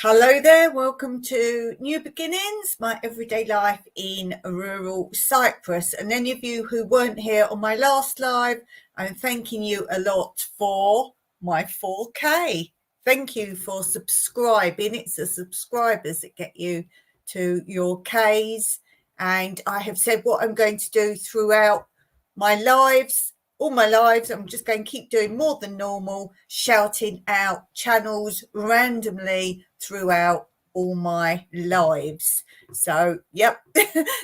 Hello there, welcome to New Beginnings, my everyday life in rural Cyprus. And any of you who weren't here on my last live, I'm thanking you a lot for my 4K. Thank you for subscribing. It's the subscribers that get you to your Ks. And I have said what I'm going to do throughout my lives. All my lives, I'm just going to keep doing more than normal, shouting out channels randomly throughout all my lives. So, yep,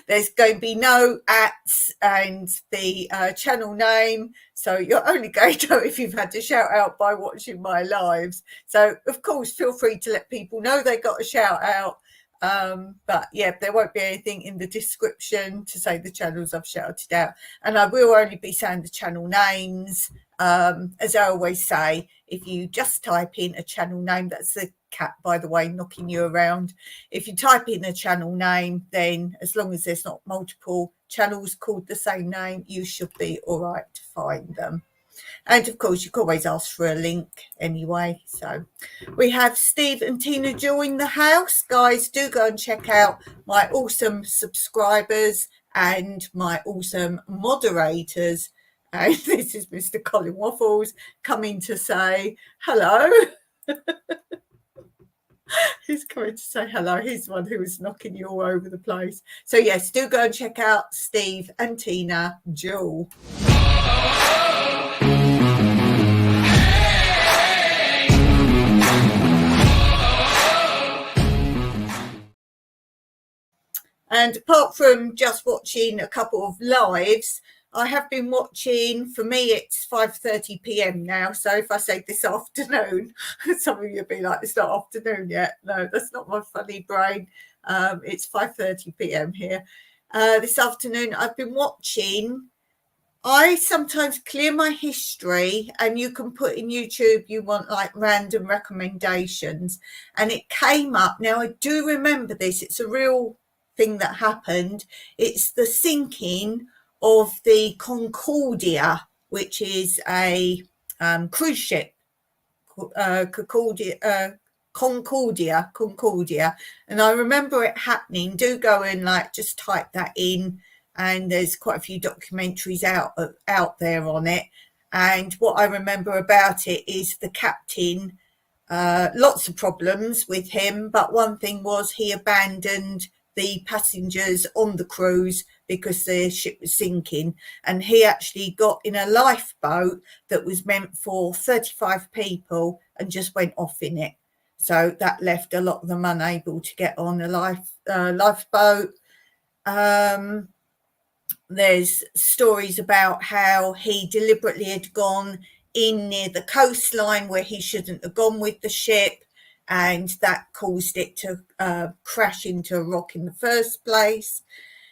there's going to be no ats and the channel name. So you're only going to know if you've had to shout out by watching my lives. So, of course, feel free to let people know they got a shout out. But yeah, there won't be anything in the description to say the channels I've shouted out, and I will only be saying the channel names. As I always say, if you just type in a channel name, that's the cat, by the way, knocking you around. If you type in a channel name, then as long as there's not multiple channels called the same name, you should be all right to find them. And of course, you can always ask for a link anyway. So we have Steve and Tina join the house. Guys, do go and check out my awesome subscribers and my awesome moderators. And this is Mr. Colin Waffles coming to say hello. He's coming to say hello. He's the one who was knocking you all over the place. So yes, do go and check out Steve and Tina Jewel. And apart from just watching a couple of lives, I have been watching, for me, it's 5:30 p.m. now. So if I say this afternoon, some of you will be like, it's not afternoon yet. No, that's not my funny brain. It's 5:30 p.m. here. This afternoon, I've been watching. I sometimes clear my history, and you can put in YouTube, you want like random recommendations. And it came up. Now, I do remember this. It's a real thing that happened. It's the sinking of the Concordia, which is a cruise ship. Concordia. And I remember it happening. Do go and like just type that in, and there's quite a few documentaries out there on it. And what I remember about it is the captain, lots of problems with him, but one thing was he abandoned the passengers on the cruise because the ship was sinking, and he actually got in a lifeboat that was meant for 35 people and just went off in it. So that left a lot of them unable to get on a lifeboat. There's stories about how he deliberately had gone in near the coastline where he shouldn't have gone with the ship, and that caused it to crash into a rock in the first place.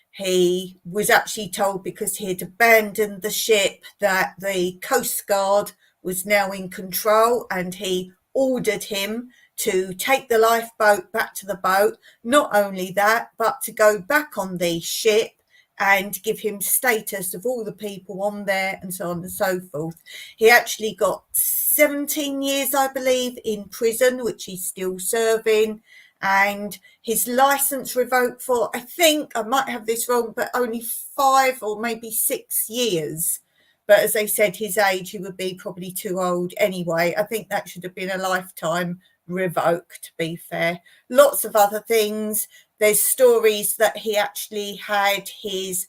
He was actually told, because he had abandoned the ship, that the Coast Guard was now in control, and he ordered him to take the lifeboat back to the boat. Not only that, but to go back on the ship and give him status of all the people on there, and so on and so forth. He actually got 17 years, I believe, in prison, which he's still serving, and his license revoked for, I think, I might have this wrong, but only 5 or maybe 6 years. But as they said, his age, he would be probably too old anyway. I think that should have been a lifetime revoke, to be fair. Lots of other things. There's stories that he actually had his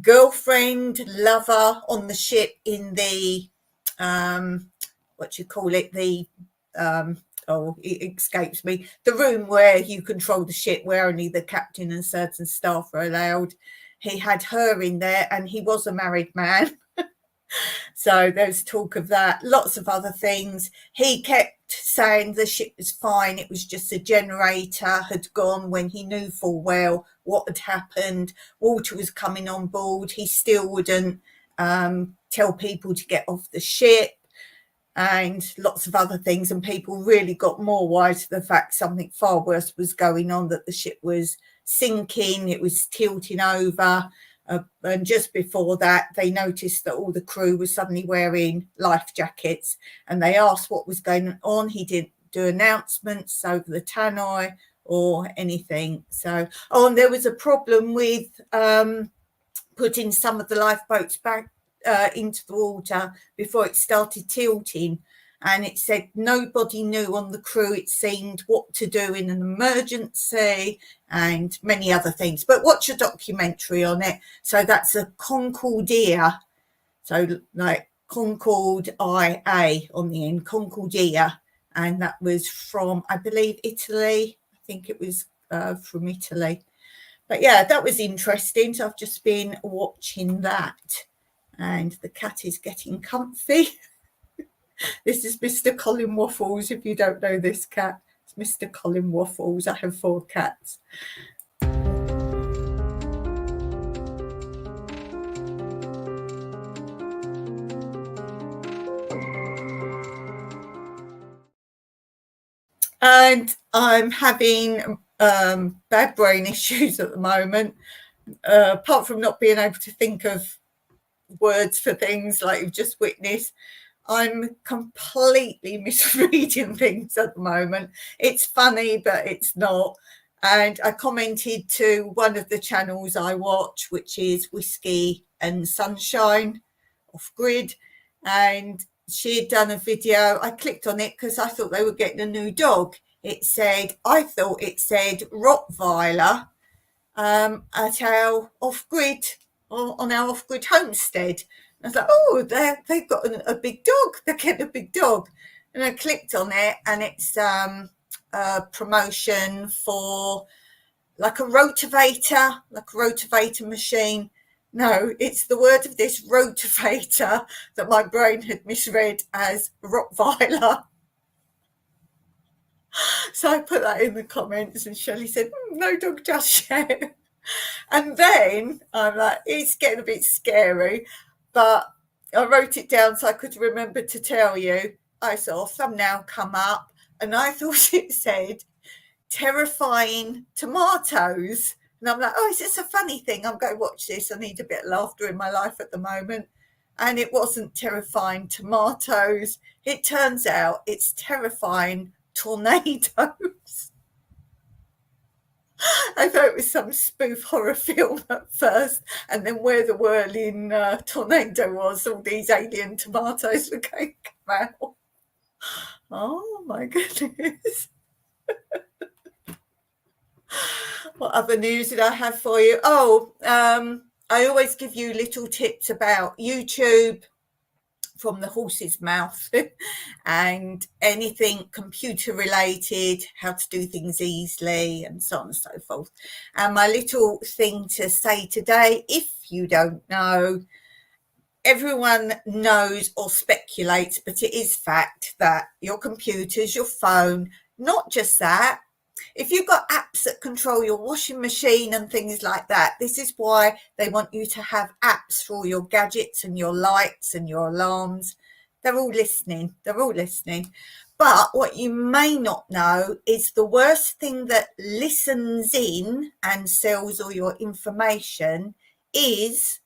girlfriend, lover on the ship in the, it escapes me, the room where you control the ship, where only the captain and certain staff are allowed. He had her in there, and he was a married man. So there's talk of that. Lots of other things. He kept saying the ship was fine. It was just a generator had gone, when he knew full well what had happened. Water was coming on board. He still wouldn't tell people to get off the ship, and lots of other things. And people really got more wise to the fact something far worse was going on, that the ship was sinking. It was tilting over. And just before that, they noticed that all the crew was suddenly wearing life jackets, and they asked what was going on. He didn't do announcements over the tannoy or anything. So, and there was a problem with putting some of the lifeboats back into the water before it started tilting. And it said nobody knew on the crew, it seemed, what to do in an emergency and many other things. But watch a documentary on it. So that's a Concordia. So like Concord IA on the end, Concordia. And that was from, I believe, Italy. I think it was from Italy. But yeah, that was interesting. So I've just been watching that. And the cat is getting comfy. This is Mr. Colin Waffles, if you don't know this cat. It's Mr. Colin Waffles. I have 4 cats. And I'm having bad brain issues at the moment, apart from not being able to think of words for things like you've just witnessed. I'm completely misreading things at the moment. It's funny, but it's not. And I commented to one of the channels I watch, which is Whiskey and Sunshine Off Grid, and she had done a video. I clicked on it because I thought they were getting a new dog. I thought it said Rottweiler at our off-grid, on our off-grid homestead. I was like, oh, they've got a big dog. They're getting a big dog. And I clicked on it, and it's a promotion for like a rotavator machine. No, it's the word of this rotavator that my brain had misread as Rottweiler. So I put that in the comments, and Shelley said, no dog just yet. And then I'm like, it's getting a bit scary. But I wrote it down so I could remember to tell you. I saw a thumbnail come up, and I thought it said terrifying tomatoes. And I'm like, oh, is this a funny thing? I'm going to watch this. I need a bit of laughter in my life at the moment. And it wasn't terrifying tomatoes. It turns out it's terrifying tornadoes. I thought it was some spoof horror film at first, and then where the whirling tornado was, all these alien tomatoes were going to come out. Oh my goodness. What other news did I have for you? I always give you little tips about YouTube from the horse's mouth and anything computer related, how to do things easily, and so on and so forth. And my little thing to say today, if you don't know, everyone knows or speculates, but it is fact that your computers, your phone, not just that, if you've got apps that control your washing machine and things like that, this is why they want you to have apps for all your gadgets and your lights and your alarms. They're all listening. But what you may not know is the worst thing that listens in and sells all your information is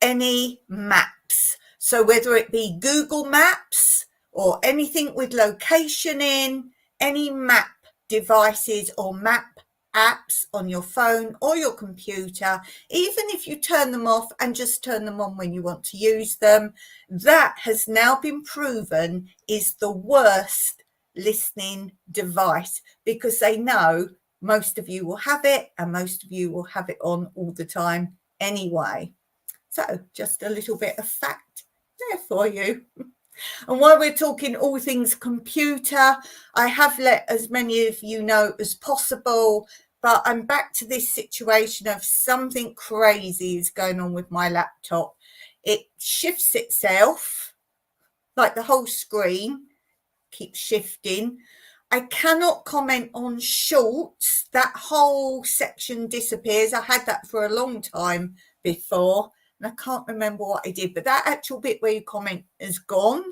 any maps. So whether it be Google Maps or anything with location in, any map devices or map apps on your phone or your computer, even if you turn them off and just turn them on when you want to use them, that has now been proven is the worst listening device, because they know most of you will have it and most of you will have it on all the time anyway. So just a little bit of fact there for you. And while we're talking all things computer, I have let as many of you know as possible, but I'm back to this situation of something crazy is going on with my laptop. It shifts itself, like the whole screen keeps shifting. I cannot comment on shorts. That whole section disappears. I had that for a long time before, and I can't remember what I did, but that actual bit where you comment is gone.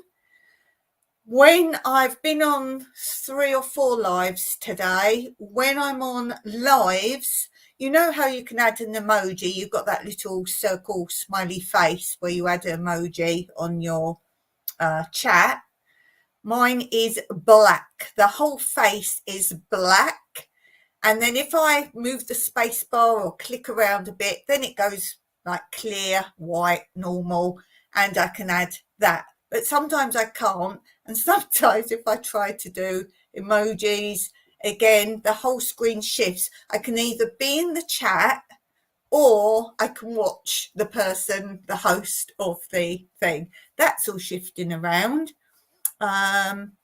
When I've been on 3 or 4 lives today, when I'm on lives, you know how you can add an emoji? You've got that little circle smiley face where you add an emoji on your chat. Mine is black. The whole face is black. And then if I move the space bar or click around a bit, then it goes like clear, white, normal, and I can add that. But sometimes I can't. And sometimes if I try to do emojis, again, the whole screen shifts. I can either be in the chat or I can watch the person, the host of the thing. That's all shifting around.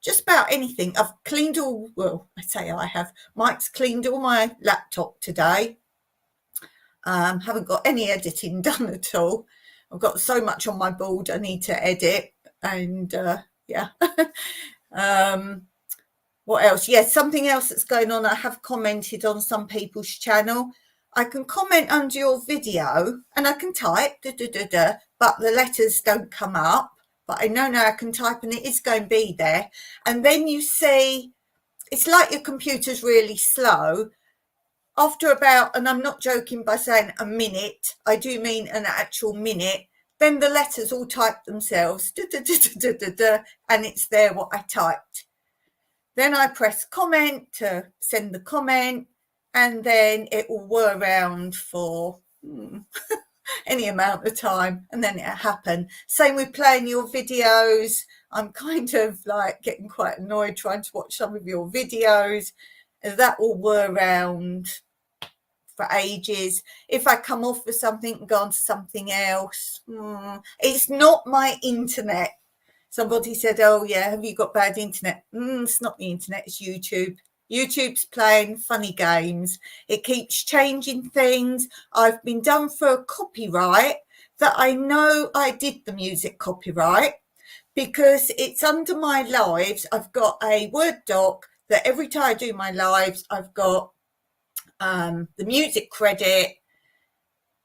Just about anything. I've cleaned all, well, I say I have. Mike's cleaned all my laptop today. Haven't got any editing done at all. I've got so much on my board I need to edit, and yeah. What else? Yes, something else that's going on. I have commented on some people's channel. I can comment under your video and I can type, but the letters don't come up. But I know now I can type and it is going to be there. And then you see, it's like your computer's really slow. After about, and I'm not joking by saying a minute, I do mean an actual minute, then the letters all type themselves, and it's there what I typed. Then I press comment to send the comment, and then it will whir around for any amount of time, and then it'll happen. Same with playing your videos. I'm kind of like getting quite annoyed trying to watch some of your videos. That will whir around for ages. If I come off of something and go on to something else, it's not my internet. Somebody said, oh yeah, have you got bad internet? It's not the internet, it's YouTube. YouTube's playing funny games. It keeps changing things. I've been done for a copyright that I know I did the music copyright because it's under my lives. I've got a Word doc that every time I do my lives, I've got the music credit,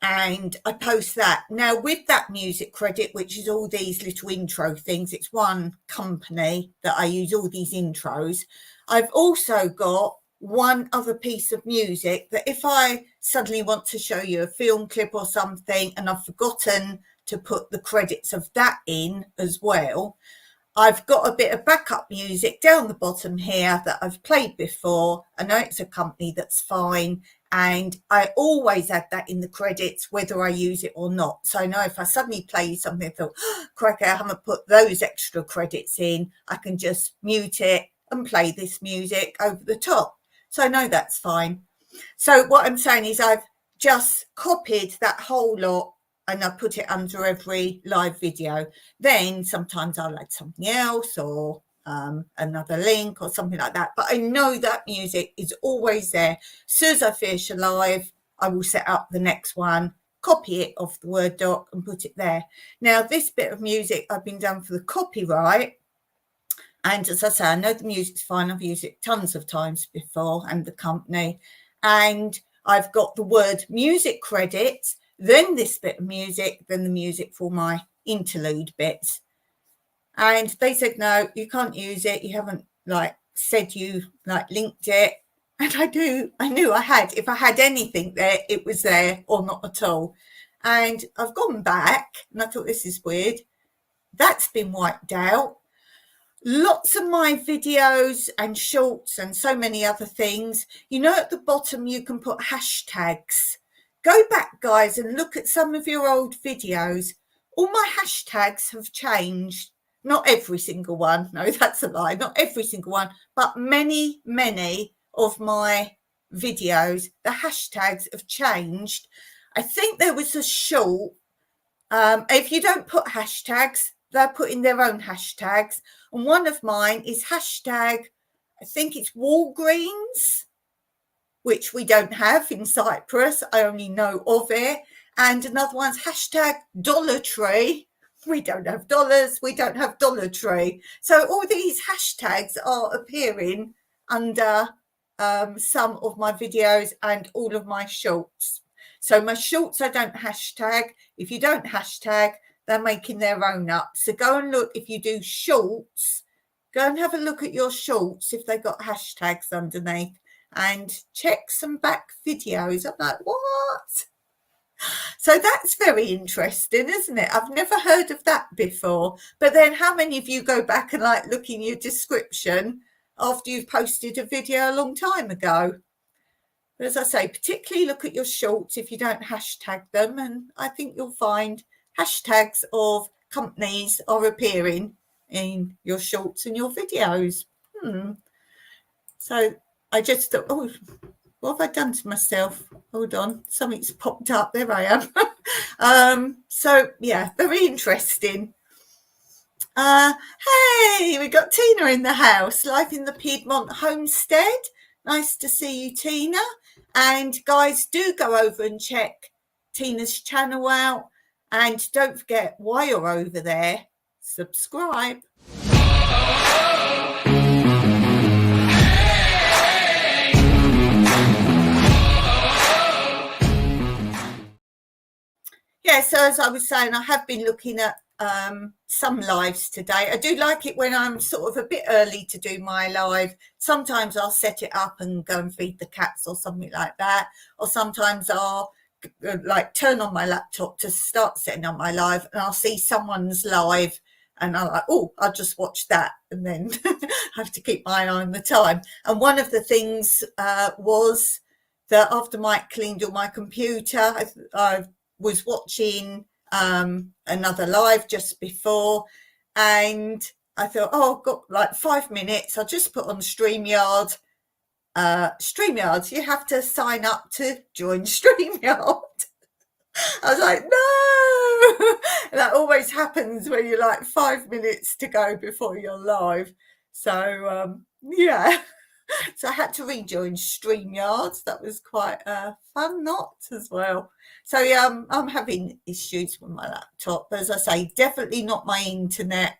and I post that. Now with that music credit, which is all these little intro things, it's one company that I use all these intros. I've also got one other piece of music that if I suddenly want to show you a film clip or something and I've forgotten to put the credits of that in as well, I've got a bit of backup music down the bottom here that I've played before. I know it's a company that's fine, and I always add that in the credits whether I use it or not. So I know if I suddenly play something I thought, oh, cracker, I haven't put those extra credits in, I can just mute it and play this music over the top. So I know that's fine. So what I'm saying is I've just copied that whole lot and I put it under every live video. Then sometimes I'll add something else or another link or something like that. But I know that music is always there. As soon as I finish a live, I will set up the next one, copy it off the Word doc and put it there. Now, this bit of music I've been done for the copyright. And as I say, I know the music's fine. I've used it tons of times before, and the company. And I've got the word music credits, then this bit of music, then the music for my interlude bits. And they said, no, you can't use it. You haven't said you linked it. And I knew I had. If I had anything there, it was there or not at all. And I've gone back and I thought, this is weird. That's been wiped out. Lots of my videos and shorts and so many other things, at the bottom you can put hashtags. Go back, guys, and look at some of your old videos. All my hashtags have changed. Not every single one. No, that's a lie. Not every single one, but many, many of my videos, the hashtags have changed. I think there was a short. If you don't put hashtags, they're putting their own hashtags. And one of mine is hashtag, I think it's Walgreens, which we don't have in Cyprus. I only know of it. And another one's hashtag Dollar Tree. We don't have dollars. We don't have Dollar Tree. So all these hashtags are appearing under some of my videos and all of my shorts. So my shorts I don't hashtag. If you don't hashtag, they're making their own up. So go and look. If you do shorts, go and have a look at your shorts if they've got hashtags underneath, and check some back videos. I'm like, what? So that's very interesting, isn't it? I've never heard of that before. But then how many of you go back and like look in your description after you've posted a video a long time ago? But as I say, particularly look at your shorts if you don't hashtag them, and I think you'll find hashtags of companies are appearing in your shorts and your videos. So I just thought, oh, what have I done to myself? Hold on, something's popped up. There I am. So yeah, very interesting. Hey, we got Tina in the house, live in the Piedmont homestead. Nice to see you, Tina. And guys, do go over and check Tina's channel out. And don't forget, while you're over there, subscribe. Yeah, so as I was saying, I have been looking at some lives today. I do like it when I'm sort of a bit early to do my live. Sometimes I'll set it up and go and feed the cats or something like that. Or sometimes I'll like turn on my laptop to start setting up my live, and I'll see someone's live and I'm like, oh, I'll just watch that, and then have to keep my eye on the time. And one of the things was that after Mike cleaned all my computer, I was watching another live just before, and I thought, oh, I've got like 5 minutes. I'll just put on StreamYard. StreamYard, you have to sign up to join StreamYard. I was like, no. That always happens when you're like 5 minutes to go before you're live. So yeah. So I had to rejoin StreamYard. That was quite a fun knot as well. So yeah, I'm having issues with my laptop. As I say, definitely not my internet.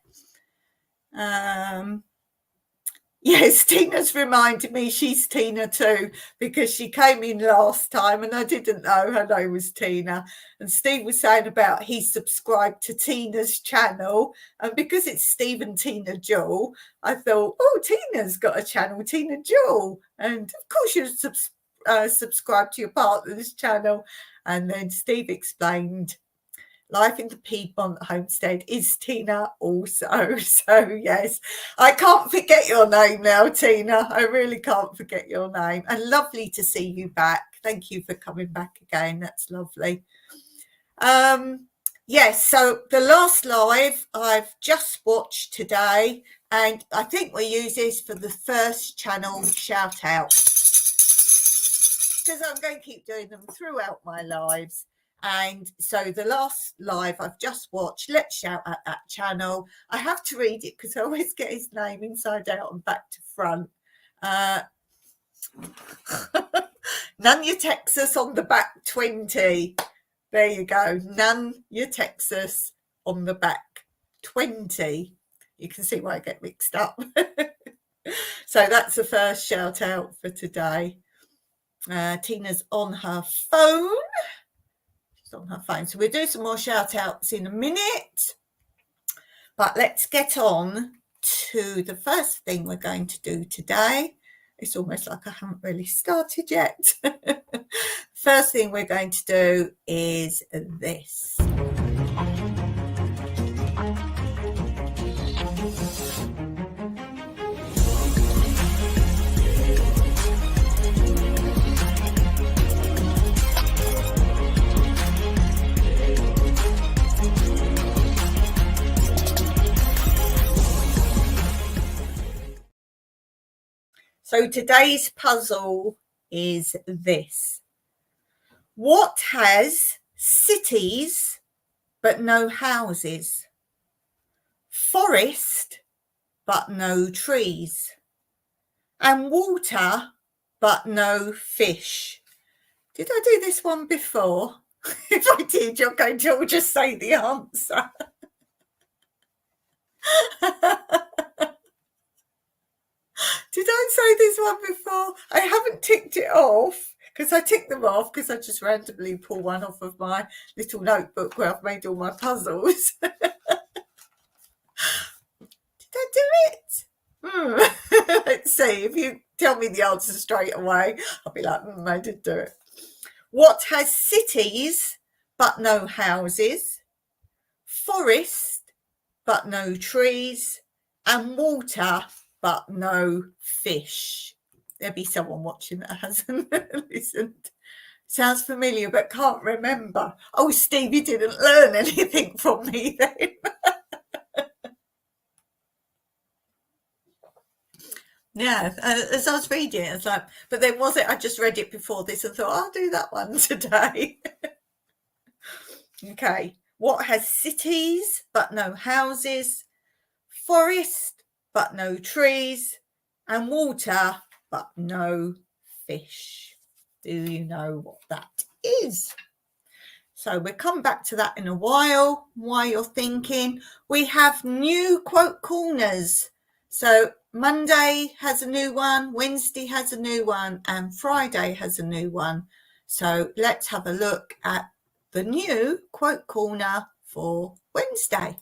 Yes, Tina's reminded me she's Tina too, because she came in last time and I didn't know her name was Tina. And Steve was saying about he subscribed to Tina's channel, and because it's Steve and Tina Jewel, I thought, oh, Tina's got a channel, Tina Jewel. And of course you subscribe to your partner's channel. And then Steve explained, life in the Piedmont homestead is Tina also. So yes, I can't forget your name now, Tina. I really can't forget your name. And lovely to see you back. Thank you for coming back again. That's lovely. Yes, so the last live I've just watched today, and I think we use this for the first channel shout out, because I'm going to keep doing them throughout my lives. And so the last live I've just watched, let's shout at that channel. I have to read it because I always get his name inside out and back to front. Nunya, Texas on the back 20. There you go. Nunya, Texas on the back 20. You can see why I get mixed up. So that's the first shout out for today. Tina's on her phone. On her phone. So we'll do some more shout outs in a minute, but let's get on to the first thing we're going to do today. It's almost like I haven't really started yet. First thing we're going to do is this. So today's puzzle is this. What has cities but no houses? Forest but no trees? And water but no fish? Did I do this one before? If I did, you're going to all just say the answer. Did I say this one before? I haven't ticked it off, because I tick them off because I just randomly pull one off of my little notebook where I've made all my puzzles. Did I do it? Let's see. If you tell me the answer straight away, I'll be like, I did do it. What has cities but no houses, forest, but no trees, and water, but no fish. There'll be someone watching that hasn't listened. Sounds familiar, but can't remember. Oh, Steve, you didn't learn anything from me then. Yeah, as I was reading it, it's like, but then was it? I just read it before this and thought, I'll do that one today. Okay. What has cities but no houses, forest but no trees, and water but no fish? Do you know what that is? So we'll come back to that in a while you're thinking. We have new quote corners. So Monday has a new one, Wednesday has a new one, and Friday has a new one. So let's have a look at the new quote corner for Wednesday.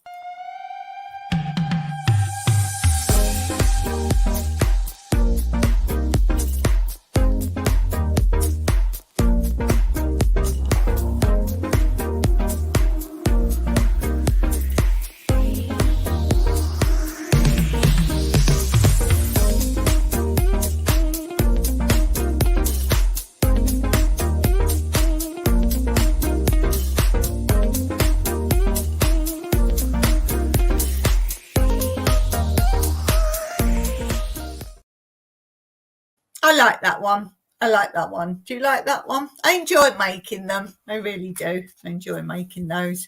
I like that one. I like that one. Do you like that one? I enjoy making them. I really do. I enjoy making those.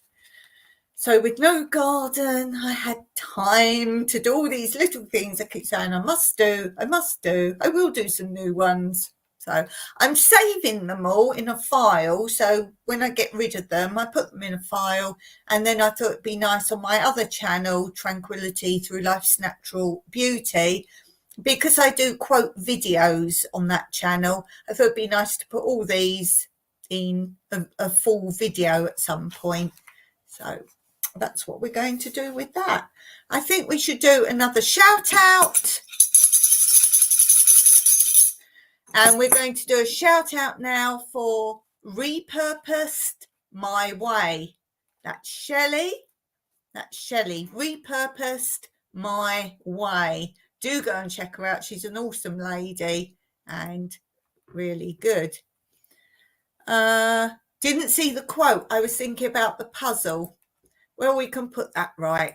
So with no garden, I had time to do all these little things I keep saying I must do. I will do some new ones. So I'm saving them all in a file. So when I get rid of them, I put them in a file. And then I thought it'd be nice on my other channel, Tranquility Through Life's Natural Beauty, because I do quote videos on that channel. I thought it'd be nice to put all these in a full video at some point. So that's what we're going to do with that. I think we should do another shout out. And we're going to do a shout out now for Repurposed My Way. That's Shelley. Repurposed My Way. Do go and check her out. She's an awesome lady and really good. Didn't see the quote. I was thinking about the puzzle. Well, we can put that right.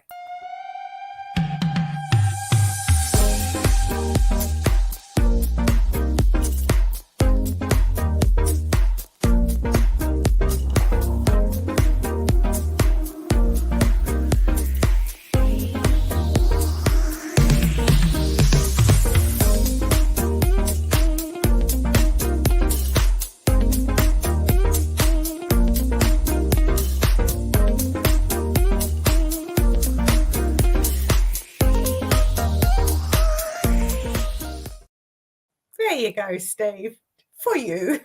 There you go, Steve, for you.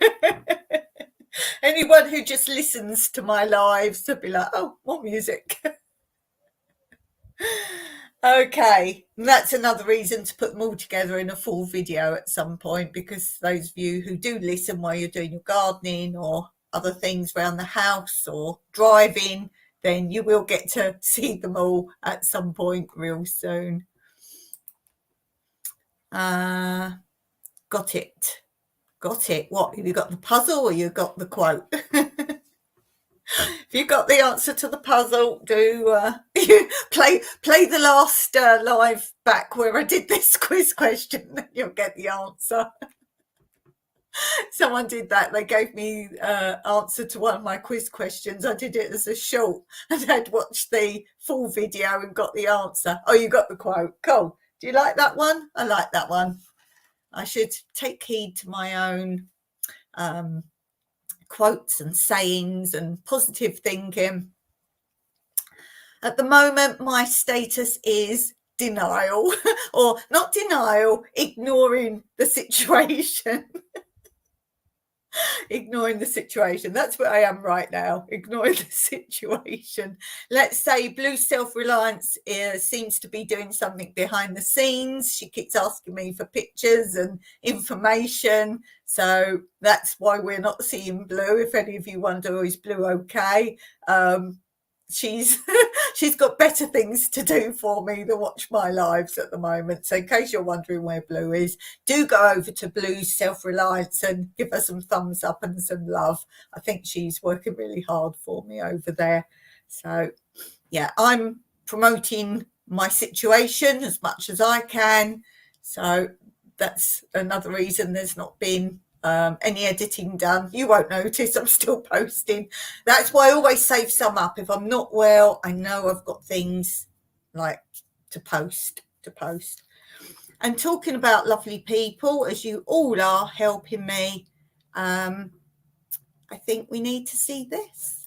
Anyone who just listens to my lives will be like, oh, more music. Okay, and that's another reason to put them all together in a full video at some point, because those of you who do listen while you're doing your gardening or other things around the house or driving, then you will get to see them all at some point real soon. Got it. What, have you got the puzzle or you got the quote? If you got the answer to the puzzle, do play the last live back where I did this quiz question, then you'll get the answer. Someone did that. They gave me answer to one of my quiz questions. I did it as a short and I'd watched the full video and got the answer. Oh, you got the quote. Cool. Do you like that one? I like that one. I should take heed to my own quotes and sayings and positive thinking. At the moment, my status is denial, or not denial, ignoring the situation. Ignoring the situation. That's where I am right now, ignoring the situation. Let's say Blue Self-Reliance seems to be doing something behind the scenes. She keeps asking me for pictures and information. So that's why we're not seeing Blue. If any of you wonder, is Blue okay? She's she's got better things to do for me than watch my lives at the moment. So in case you're wondering where Blue is, do go over to Blue's Self-Reliance and give her some thumbs up and some love. I think she's working really hard for me over there. So yeah, I'm promoting my situation as much as I can. So that's another reason there's not been any editing done. You won't notice I'm still posting. That's why I always save some up. If I'm not well, I know I've got things like to post. And talking about lovely people, as you all are helping me, I think we need to see this.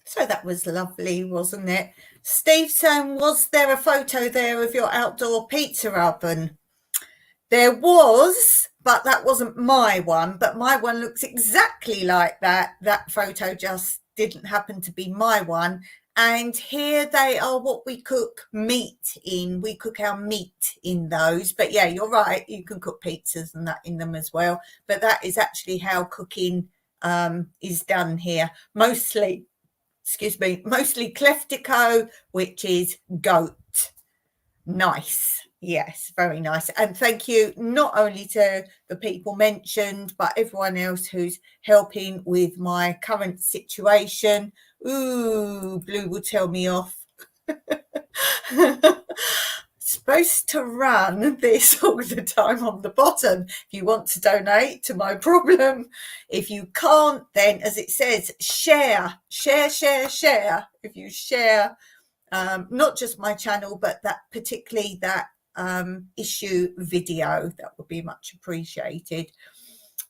So that was lovely, wasn't it? Steve saying, was there a photo there of your outdoor pizza oven? There was, but that wasn't my one. But my one looks exactly like that. That photo just didn't happen to be my one. And here they are what we cook meat in. We cook our meat in those. But yeah, you're right. You can cook pizzas and that in them as well. But that is actually how cooking is done here. Mostly cleftico, which is goat. Nice. Yes, very nice. And thank you not only to the people mentioned, but everyone else who's helping with my current situation. Ooh, Blue will tell me off. Supposed to run this all the time on the bottom. If you want to donate to my problem, if you can't, then as it says, share. If you share, not just my channel, but particularly that issue video, that would be much appreciated.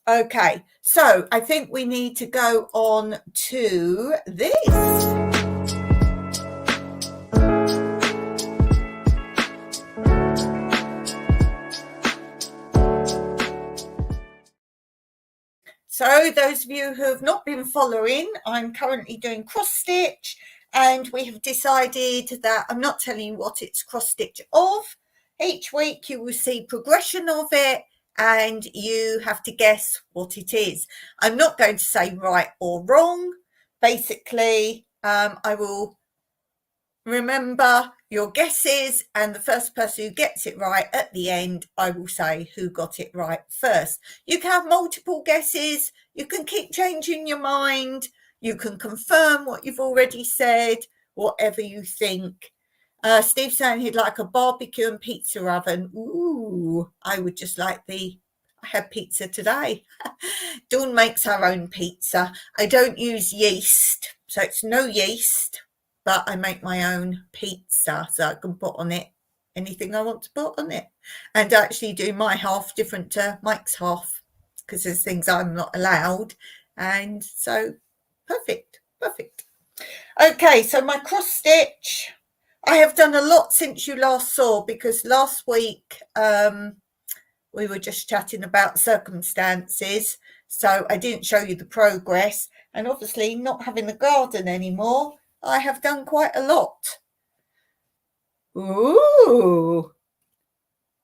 Okay, so I think we need to go on to this. So those of you who have not been following, I'm currently doing cross stitch, and we have decided that I'm not telling you what it's cross stitch of. Each week you will see progression of it and you have to guess what it is. I'm not going to say right or wrong. Basically, I will remember your guesses, and the first person who gets it right at the end, I will say who got it right first. You can have multiple guesses. You can keep changing your mind. You can confirm what you've already said, whatever you think. Steve's saying he'd like a barbecue and pizza oven. Ooh, I would just like I had pizza today. Dawn makes her own pizza. I don't use yeast, so it's no yeast. But I make my own pizza, so I can put on it anything I want to put on it, and actually do my half different to Mike's half, because there's things I'm not allowed, and so perfect. Okay, so my cross stitch, I have done a lot since you last saw, because last week we were just chatting about circumstances, so I didn't show you the progress, and obviously not having a garden anymore, I have done quite a lot. Ooh.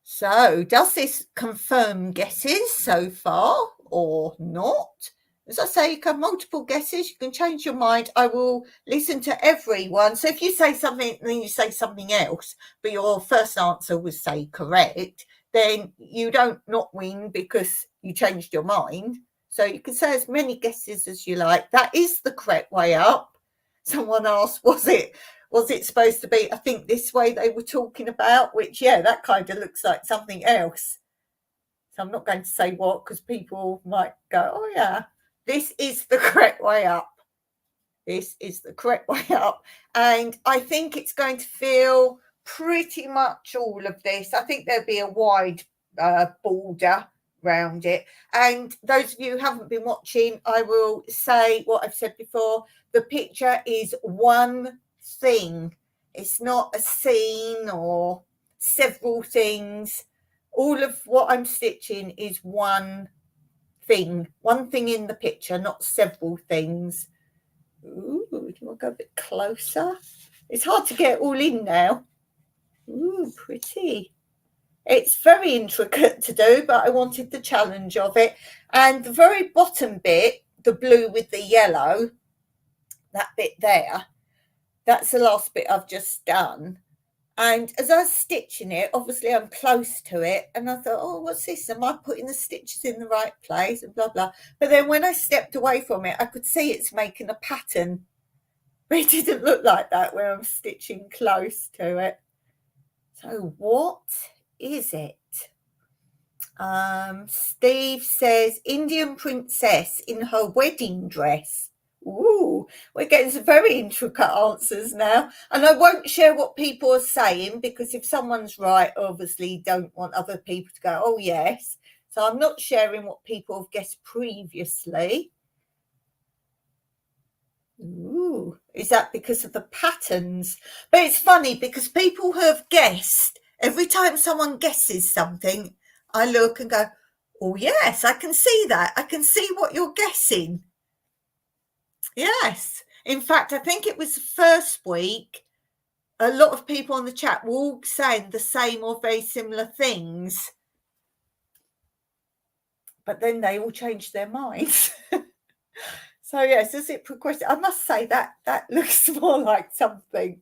So, does this confirm guesses so far or not? As I say, you can have multiple guesses. You can change your mind. I will listen to everyone. So if you say something, then you say something else, but your first answer was, say, correct, then you don't not win because you changed your mind. So you can say as many guesses as you like. That is the correct way up. Someone asked, was it supposed to be, I think, this way they were talking about, which, yeah, that kind of looks like something else. So I'm not going to say what, because people might go, oh, yeah, this is the correct way up. This is the correct way up. And I think it's going to feel pretty much all of this. I think there'll be a wide border around it. And those of you who haven't been watching, I will say what I've said before. The picture is one thing. It's not a scene or several things. All of what I'm stitching is one thing in the picture, not several things. Ooh, do you want to go a bit closer? It's hard to get all in now. Ooh, pretty. It's very intricate to do, but I wanted the challenge of it. And the very bottom bit, the blue with the yellow, that bit there, that's the last bit I've just done. And as I was stitching it, obviously I'm close to it, and I thought, oh, what's this? Am I putting the stitches in the right place? And blah, blah. But then when I stepped away from it, I could see it's making a pattern. But it didn't look like that when I'm stitching close to it. So what is it? Steve says, Indian princess in her wedding dress. Ooh, we're getting some very intricate answers now. And I won't share what people are saying, because if someone's right, obviously don't want other people to go, oh, yes. So I'm not sharing what people have guessed previously. Ooh, is that because of the patterns? But it's funny because people who have guessed, every time someone guesses something, I look and go, oh, yes, I can see that. I can see what you're guessing. Yes. In fact, I think it was the first week, a lot of people on the chat were all saying the same or very similar things. But then they all changed their minds. So, yes, as it progressed, I must say that looks more like something.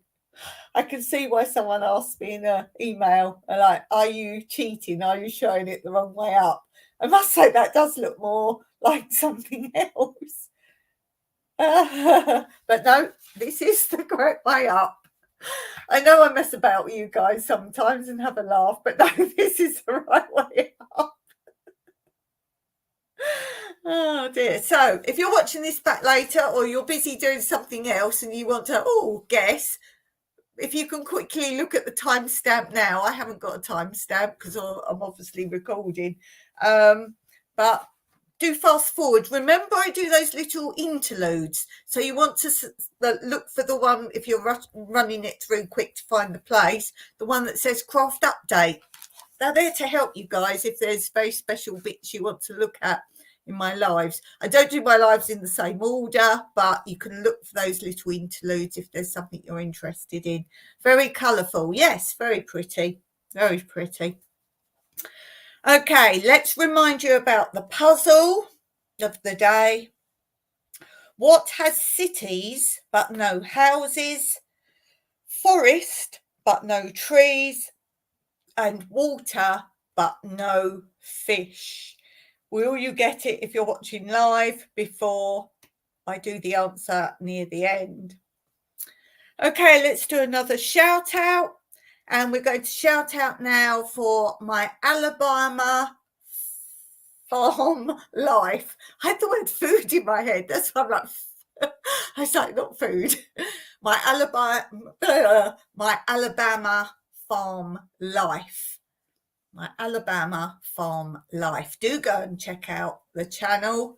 I can see why someone asked me in an email, like, are you cheating? Are you showing it the wrong way up? I must say that does look more like something else. But no, this is the correct way up. I know I mess about with you guys sometimes and have a laugh, but no, this is the right way up. Oh dear. So if you're watching this back later or you're busy doing something else and you want to, guess, if you can quickly look at the timestamp now. I haven't got a timestamp because I'm obviously recording. But do fast forward. Remember, I do those little interludes. So you want to look for the one, if you're running it through quick to find the place, the one that says craft update. They're there to help you guys if there's very special bits you want to look at in my lives. I don't do my lives in the same order, but you can look for those little interludes if there's something you're interested in. Very colourful. Yes, very pretty. Very pretty. Okay, let's remind you about the puzzle of the day. What has cities but no houses, forest but no trees, and water but no fish? Will you get it if you're watching live before I do the answer near the end? Okay, let's do another shout out. And we're going to shout out now for my Alabama farm life. I had the word food in my head. That's why I'm like, I was like, not food. My Alabama farm life. My Alabama farm life. Do go and check out the channel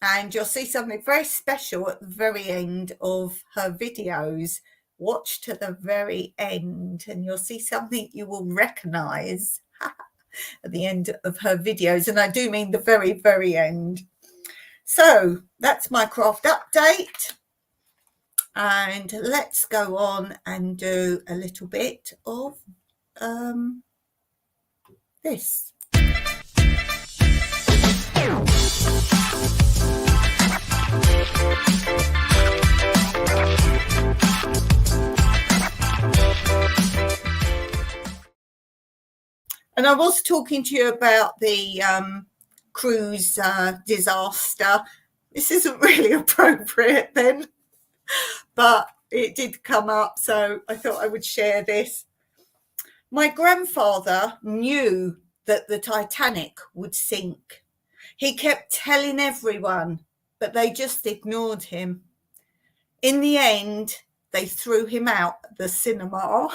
and you'll see something very special at the very end of her videos. Watch to the very end and you'll see something you will recognize at the end of her videos. And I do mean the very, very end. So that's my craft update. And let's go on and do a little bit of this. And I was talking to you about the cruise disaster. This isn't really appropriate then, but it did come up, so I thought I would share this. My grandfather knew that the Titanic would sink. He kept telling everyone, but they just ignored him. In the end, they threw him out the cinema.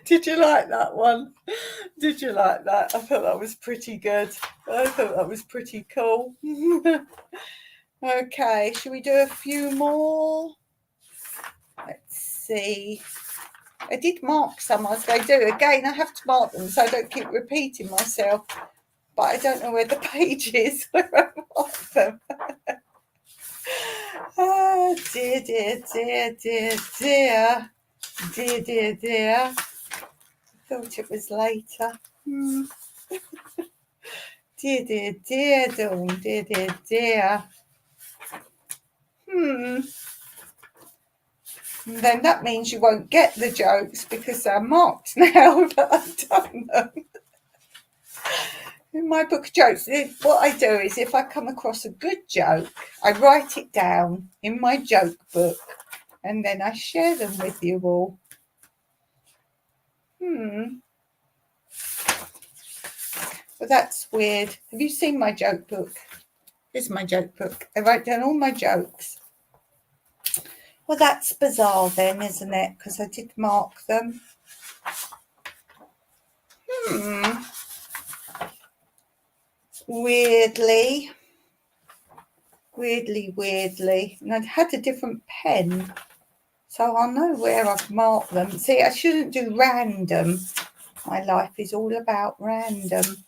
Did you like that one? Did you like that? I thought that was pretty good. I thought that was pretty cool. Okay, should we do a few more? Let's see. I did mark some as I do. Again, I have to mark them so I don't keep repeating myself. But I don't know where the page is where I marked them. Oh, dear, dear, dear, dear, dear. Dear, dear, dear. I thought it was later. Dear, dear, dear, Dawn. Dear, dear, dear. Then that means you won't get the jokes because they're marked now that I've done them. In my book of jokes, what I do is if I come across a good joke, I write it down in my joke book and then I share them with you all. Well, that's weird. Have you seen my joke book? Here's my joke book. I write down all my jokes. Well, that's bizarre then, isn't it? Because I did mark them. Weirdly. weirdly. And I'd had a different pen, so I'll know where I've marked them. See, I shouldn't do random. My life is all about random.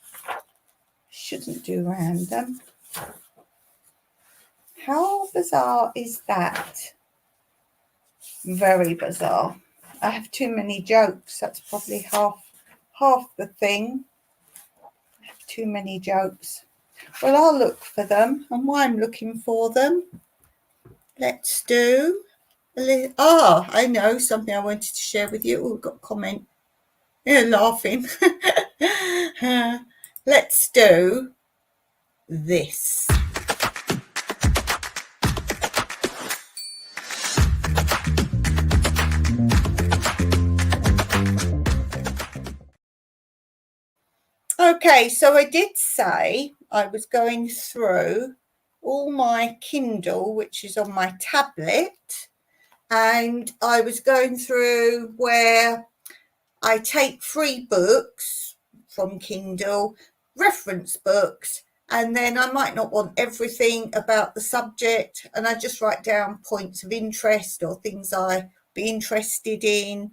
Shouldn't do random. How bizarre is that? Very bizarre. I have too many jokes. That's probably half the thing. I have too many jokes. Well, I'll look for them. And while I'm looking for them, let's do I know something I wanted to share with you. Oh, we've got a comment. Yeah, laughing. Let's do this. Okay, so I did say I was going through all my Kindle, which is on my tablet, and I was going through where I take free books from Kindle, reference books, and then I might not want everything about the subject, and I just write down points of interest or things I'd be interested in.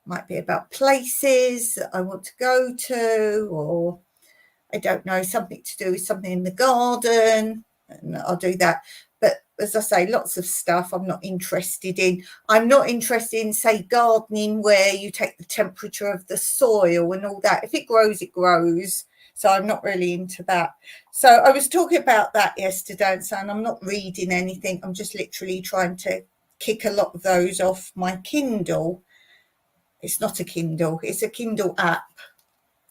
Might be about places that I want to go to, or I don't know, something to do with something in the garden, and I'll do that. But as I say, lots of stuff I'm not interested in. I'm not interested in, say, gardening where you take the temperature of the soil and all that. If it grows, it grows. So I'm not really into that. So I was talking about that yesterday and saying I'm not reading anything. I'm just literally trying to kick a lot of those off my Kindle. It's not a Kindle, it's a Kindle app.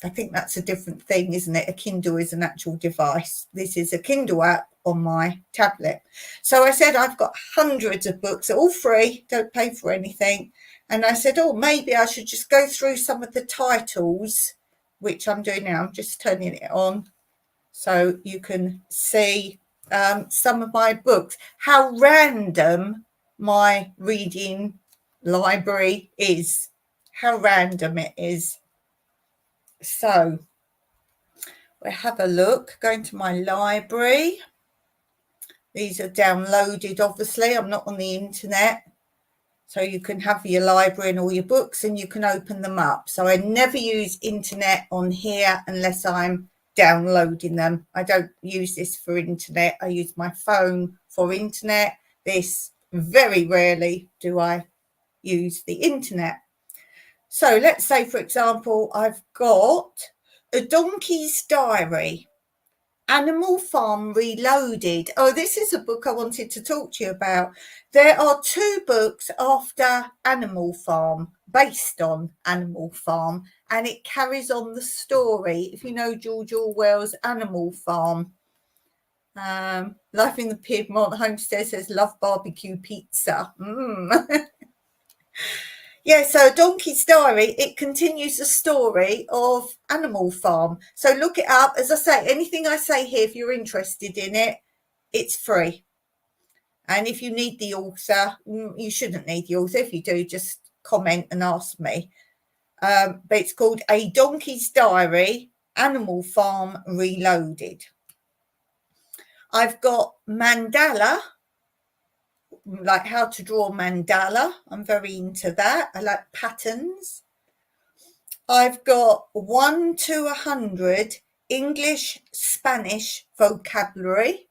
I think that's a different thing, isn't it? A Kindle is an actual device. This is a Kindle app on my tablet. So I said I've got hundreds of books, all free, don't pay for anything. And I said, oh, maybe I should just go through some of the titles, which I'm doing now. I'm just turning it on so you can see some of my books. How random my reading library is. How random it is. So we'll have a look, going to my library. These are downloaded, obviously. I'm not on the internet. So you can have your library and all your books and you can open them up. So I never use internet on here unless I'm downloading them. I don't use this for internet. I use my phone for internet. This, very rarely do I use the internet. So let's say, for example, I've got A Donkey's Diary, Animal Farm Reloaded. Oh, this is a book I wanted to talk to you about. There are 2 books after Animal Farm, based on Animal Farm, and it carries on the story. If you know George Orwell's Animal Farm. Life in the Piedmont Homestead says, love barbecue pizza. Yeah, so Donkey's Diary, it continues the story of Animal Farm. So look it up. As I say, anything I say here, if you're interested in it, it's free. And if you need the author, you shouldn't need the author. If you do, just comment and ask me. But it's called A Donkey's Diary, Animal Farm Reloaded. I've got Mandala, like how to draw mandala. I'm very into that. I like patterns. I've got 1 to 100 English, Spanish vocabulary.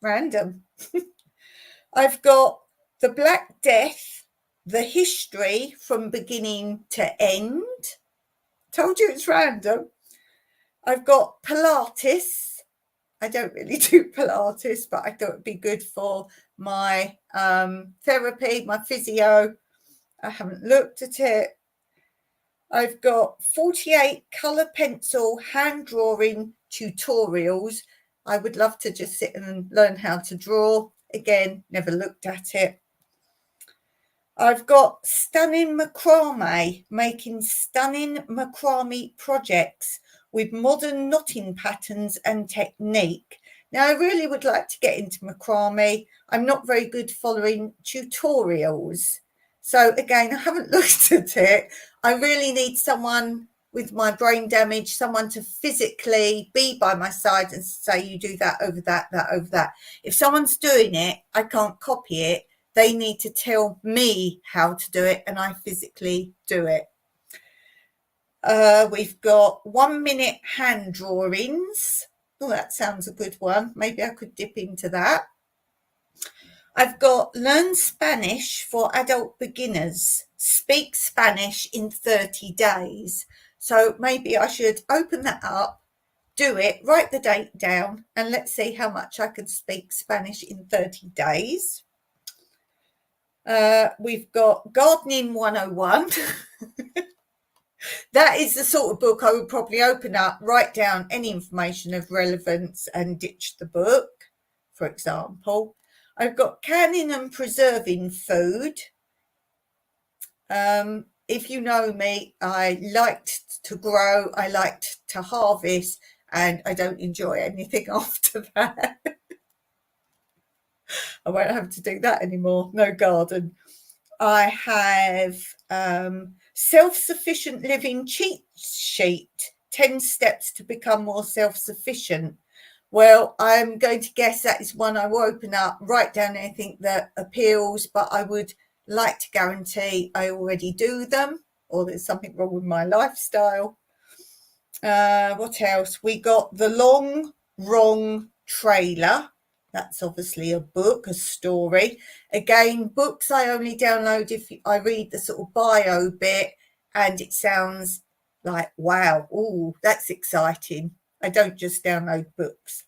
Random. I've got The Black Death, the history from beginning to end. Told you it's random. I've got Pilates. I don't really do Pilates, but I thought it'd be good for my therapy, my physio. I haven't looked at it. I've got 48 colour pencil hand drawing tutorials. I would love to just sit and learn how to draw. Again, never looked at it. I've got stunning macrame, making stunning macrame projects with modern knotting patterns and technique. Now, I really would like to get into macrame. I'm not very good following tutorials. So again, I haven't looked at it. I really need someone with my brain damage, someone to physically be by my side and say, you do that over that, that over that. If someone's doing it, I can't copy it. They need to tell me how to do it, and I physically do it. We've got 1 minute hand drawings. Oh, that sounds a good one. Maybe I could dip into that. I've got Learn Spanish for Adult Beginners. Speak Spanish in 30 days. So maybe I should open that up, do it, write the date down, and let's see how much I can speak Spanish in 30 days. We've got Gardening 101. That is the sort of book I would probably open up, write down any information of relevance and ditch the book, for example. I've got Canning and Preserving Food. If you know me, I liked to grow, I liked to harvest, and I don't enjoy anything after that. I won't have to do that anymore. No garden. I have Self-Sufficient Living Cheat Sheet, 10 Steps to Become More Self-Sufficient. Well, I'm going to guess that is one I will open up, write down anything that appeals, but I would like to guarantee I already do them, or there's something wrong with my lifestyle. What else? We got The Long Wrong Trailer. That's obviously a book, a story. Again, books I only download if I read the sort of bio bit and it sounds like, wow, ooh, that's exciting. I don't just download books.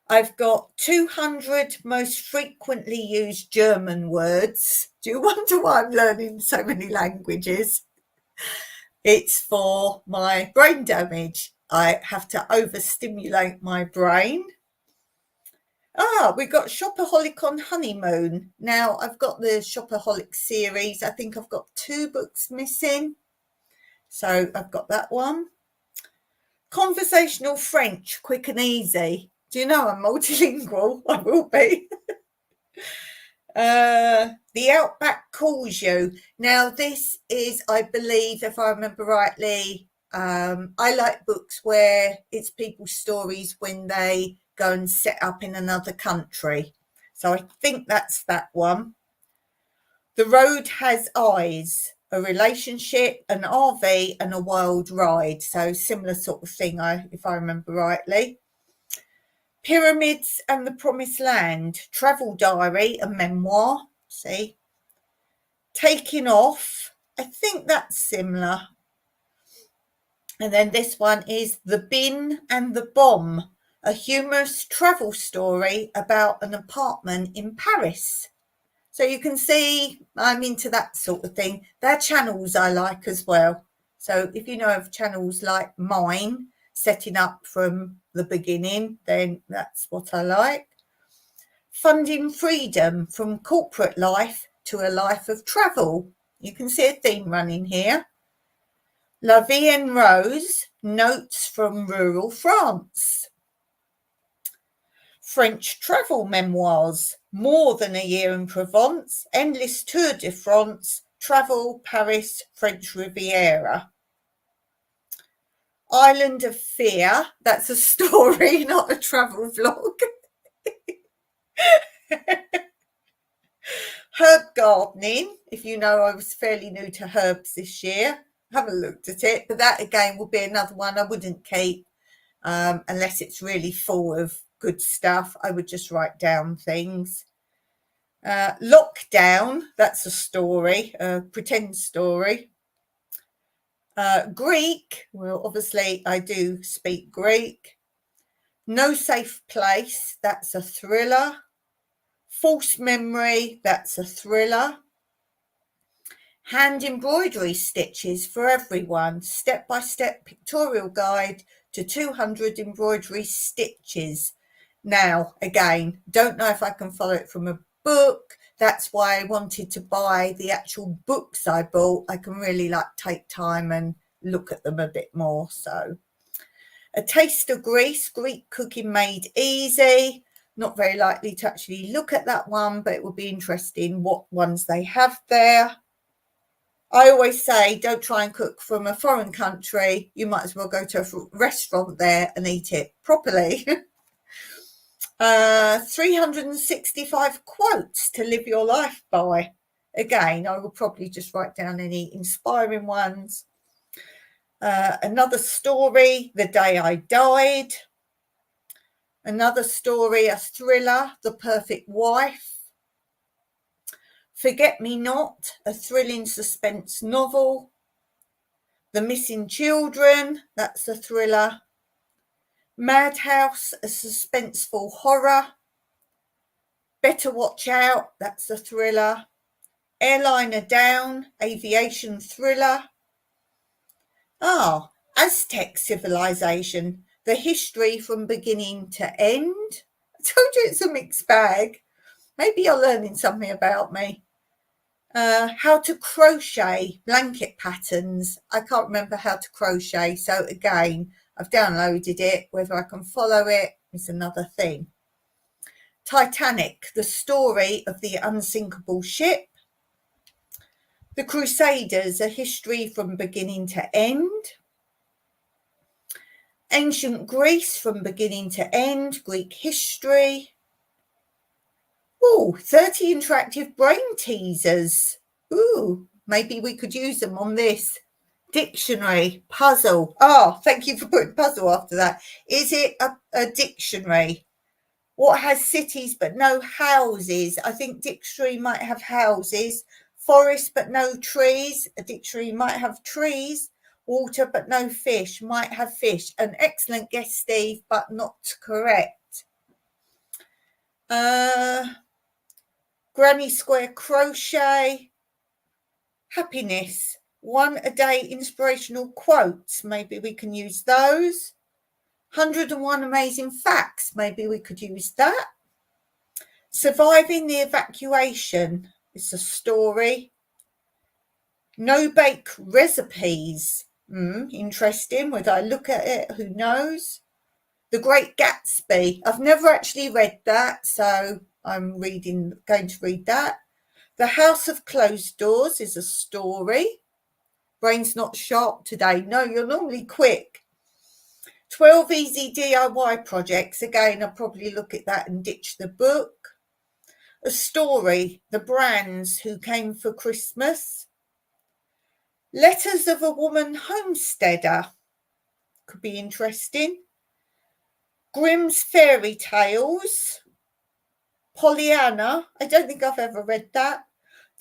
I've got 200 most frequently used German words. Do you wonder why I'm learning so many languages? It's for my brain damage. I have to overstimulate my brain. We've got Shopaholic on Honeymoon. Now, I've got the Shopaholic series. I think I've got 2 books missing. So I've got that one. Conversational French, quick and easy. Do you know I'm multilingual? I will be. The Outback Calls You. Now, this is, I believe, if I remember rightly, I like books where it's people's stories when they go and set up in another country. So I think that's that one. The Road Has Eyes, a relationship, an RV and a wild ride. So similar sort of thing, if I remember rightly. Pyramids and the Promised Land, travel diary, a memoir. See. Taking Off, I think that's similar. And then this one is The Bin and the Bomb, a humorous travel story about an apartment in Paris. So you can see I'm into that sort of thing. They're channels I like as well. So if you know of channels like mine, setting up from the beginning, then that's what I like. Funding Freedom, from corporate life to a life of travel. You can see a theme running here. La Vie en Rose, notes from rural France. French travel memoirs, more than a year in Provence, endless tour de France, travel, Paris, French Riviera. Island of Fear, that's a story, not a travel vlog. Herb gardening, if you know, I was fairly new to herbs this year. Haven't looked at it, but that again will be another one I wouldn't keep unless it's really full of good stuff. I would just write down things. Lockdown, that's a story, a pretend story. Greek, well, obviously I do speak Greek. No Safe Place, that's a thriller. False Memory, that's a thriller. Hand embroidery stitches for everyone, step-by-step pictorial guide to 200 embroidery stitches. Now, again, don't know if I can follow it from a book. That's why I wanted to buy the actual books I bought. I can really take time and look at them a bit more. So, A Taste of Greece, Greek cooking made easy. Not very likely to actually look at that one, but it will be interesting what ones they have there. I always say, don't try and cook from a foreign country. You might as well go to a restaurant there and eat it properly. 365 quotes to live your life by. Again, I will probably just write down any inspiring ones. Another story, The Day I Died. Another story, a thriller, The Perfect Wife. Forget Me Not, a thrilling suspense novel. The Missing Children, that's a thriller. Madhouse, a suspenseful horror. Better Watch Out, that's a thriller. Airliner Down, aviation thriller. Aztec Civilization, the history from beginning to end. I told you it's a mixed bag. Maybe you're learning something about me. How to crochet blanket patterns. I can't remember how to crochet, so again, I've downloaded it. Whether I can follow it is another thing. Titanic, the story of the unsinkable ship. The Crusaders, a history from beginning to end. Ancient Greece, from beginning to end, Greek history. 30 interactive brain teasers. Maybe we could use them on this. Dictionary, puzzle. Thank you for putting puzzle after that. Is it a dictionary? What has cities but no houses? I think dictionary might have houses. Forest but no trees. A dictionary might have trees. Water but no fish. Might have fish. An excellent guess, Steve, but not correct. Granny Square crochet. Happiness. 1 a day inspirational quotes. Maybe we can use those. 101 amazing facts. Maybe we could use that. Surviving the evacuation. It's a story. No bake recipes. Interesting. Would I look at it? Who knows? The Great Gatsby. I've never actually read that, so I'm going to read that. The House of Closed Doors is a story. Brain's not sharp today. No, you're normally quick. 12 easy DIY projects. Again, I'll probably look at that and ditch the book. A story. The Brands Who Came for Christmas. Letters of a Woman Homesteader. Could be interesting. Grimm's Fairy Tales. Pollyanna. I don't think I've ever read that.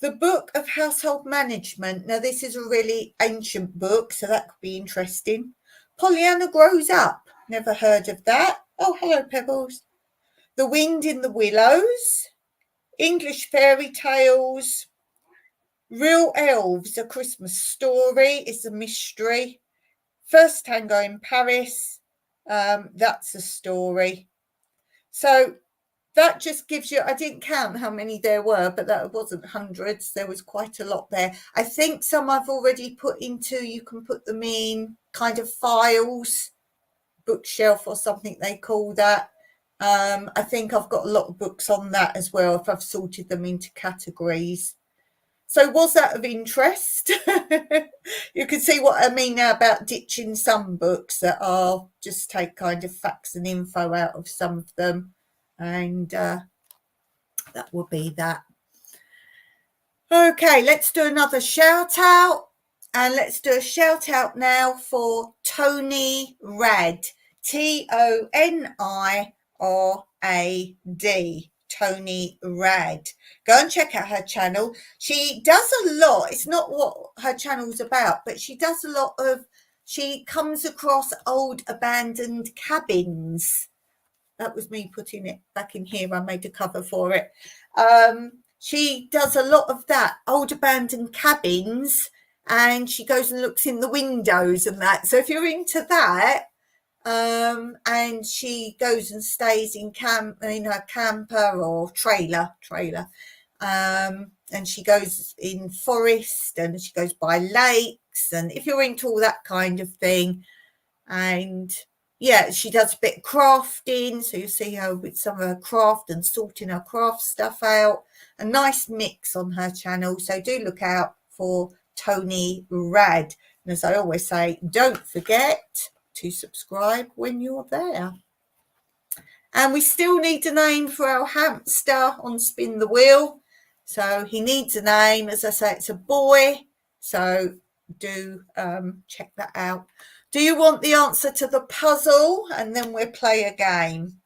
The Book of Household Management. Now, this is a really ancient book, so that could be interesting. Pollyanna Grows Up. Never heard of that. Oh, hello, Pebbles. The Wind in the Willows. English Fairy Tales. Real Elves, A Christmas Story. It's a mystery. First Tango in Paris. That's a story. So that just gives you, I didn't count how many there were, but that wasn't hundreds. There was quite a lot there. I think some I've already put into, you can put them in kind of files, bookshelf or something they call that. I think I've got a lot of books on that as well, if I've sorted them into categories. So was that of interest? You can see what I mean now about ditching some books that are just take kind of facts and info out of some of them. And that will be that. Okay, let's do another shout out. And let's do a shout out now for Tony Rad. TONIRAD. Tony Rad. Go and check out her channel. She does a lot. It's not what her channel's about, but she does a lot of, she comes across old abandoned cabins. That was me putting it back in here. I made a cover for it. She does a lot of that, old abandoned cabins, and she goes and looks in the windows and that. So if you're into that, and she goes and stays in her camper or trailer, and she goes in forest and she goes by lakes, and if you're into all that kind of thing, and yeah, she does a bit of crafting, so you see her with some of her craft and sorting her craft stuff out. A nice mix on her channel, so do look out for Tony Rad. And as I always say, don't forget to subscribe when you're there. And we still need a name for our hamster on Spin the Wheel. So he needs a name. As I say, it's a boy. So do check that out. Do you want the answer to the puzzle? And then we'll play a game.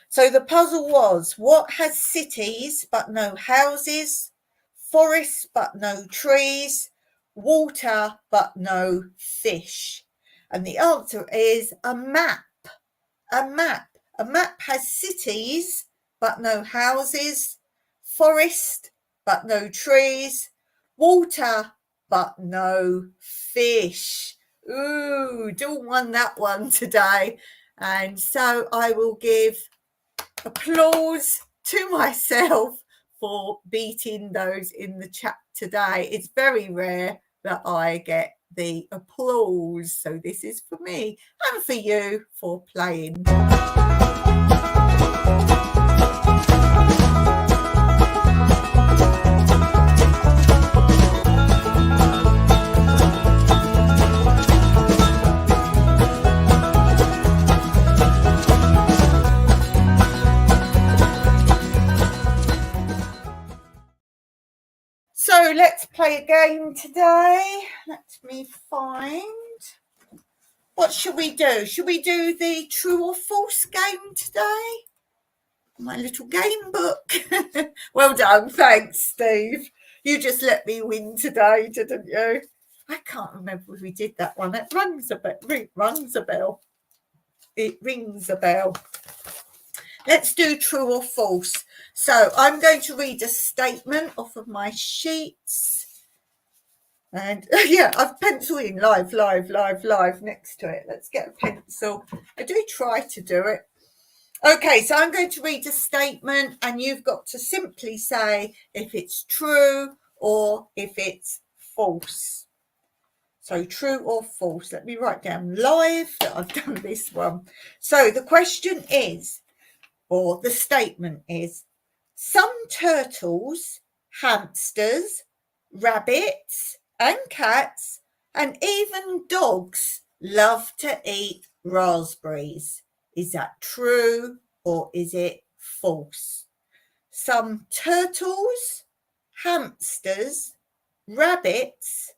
So the puzzle was, what has cities but no houses, forests but no trees, water but no fish? And the answer is a map. A map. A map has cities but no houses, forest but no trees, water but no fish. Ooh, don't won that one today. And so I will give applause to myself for beating those in the chat today. It's very rare that I get the applause. So this is for me and for you for playing. So let's play a game today. Let me find. What should we do? Should we do the true or false game today? My little game book. Well done. Thanks, Steve. You just let me win today, didn't you? I can't remember if we did that one. It rings a bell. It rings a bell. Let's do true or false. So I'm going to read a statement off of my sheets. And yeah, I've penciled in live next to it. Let's get a pencil. I do try to do it. Okay, so I'm going to read a statement and you've got to simply say if it's true or if it's false. So true or false. Let me write down live that I've done this one. So the question is, or the statement is, some turtles, hamsters, rabbits and cats and even dogs love to eat raspberries. Is that true or is it false? Some turtles, hamsters, rabbits,